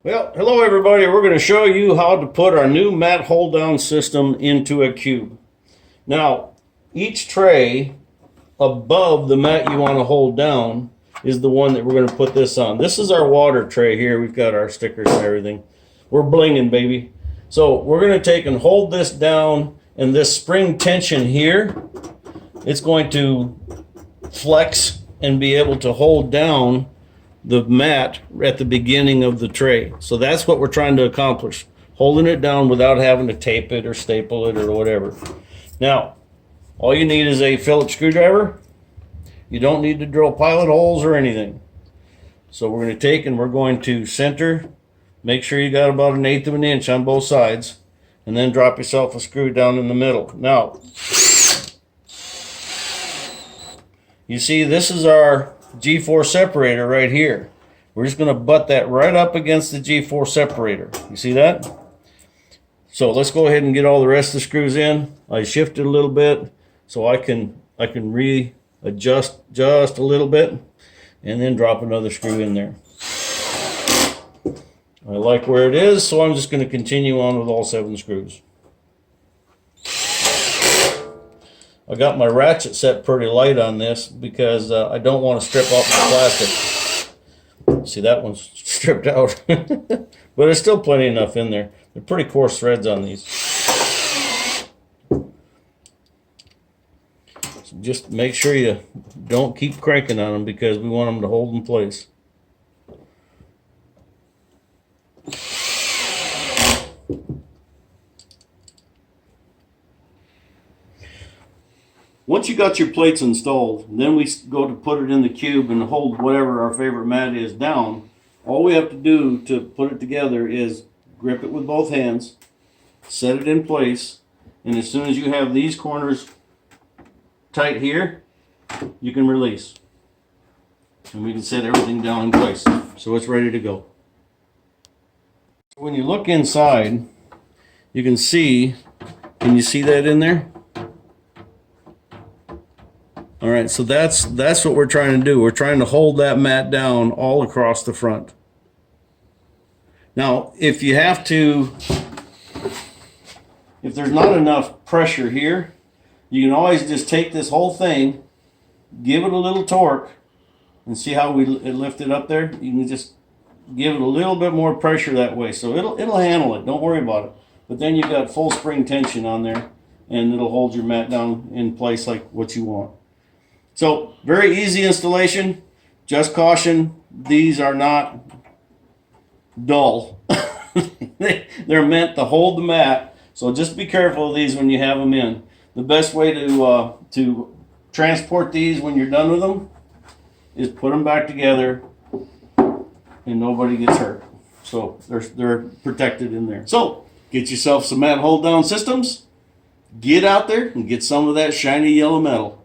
Well, hello everybody. We're going to show you how to put our new mat hold down system into a cube. Now, each tray above the mat you want to hold down is the one that we're going to put this on. This is our water tray here. We've got our stickers and everything. We're blinging, baby. So we're going to take and hold this down, and this spring tension here, it's going to flex and be able to hold down the mat at the beginning of the tray. So that's what we're trying to accomplish, holding it down without having to tape it or staple it or whatever. Now, all you need is a Phillips screwdriver. You don't need to drill pilot holes or anything. So we're going to take and we're going to center, make sure you got about 1/8 of an inch on both sides, and then drop yourself a screw down in the middle. Now, you see this is our G4 separator right here. We're just going to butt that right up against the G4 separator. You see that? So let's go ahead and get all the rest of the screws in. I shifted a little bit so I can readjust just a little bit and then drop another screw in there. I like where it is, so I'm just going to continue on with all 7 screws. I got my ratchet set pretty light on this because I don't want to strip off the plastic. See, that one's stripped out. But there's still plenty enough in there. They're pretty coarse threads on these. So just make sure you don't keep cranking on them because we want them to hold in place. Once you got your plates installed, then we go to put it in the cube and hold whatever our favorite mat is down. All we have to do to put it together is grip it with both hands, set it in place, and as soon as you have these corners tight here, you can release. And we can set everything down in place. So it's ready to go. When you look inside, you can see you see that in there? All right, so that's what we're trying to do. We're trying to hold that mat down all across the front. Now, if there's not enough pressure here, you can always just take this whole thing, give it a little torque, and see how it lifted up there? You can just give it a little bit more pressure that way. So it'll handle it, don't worry about it. But then you've got full spring tension on there, and it'll hold your mat down in place like what you want. So, very easy installation. Just caution, these are not dull. They're meant to hold the mat, so just be careful of these when you have them in. The best way to transport these when you're done with them is put them back together and nobody gets hurt. So, they're protected in there. So, get yourself some mat hold down systems. Get out there and get some of that shiny yellow metal.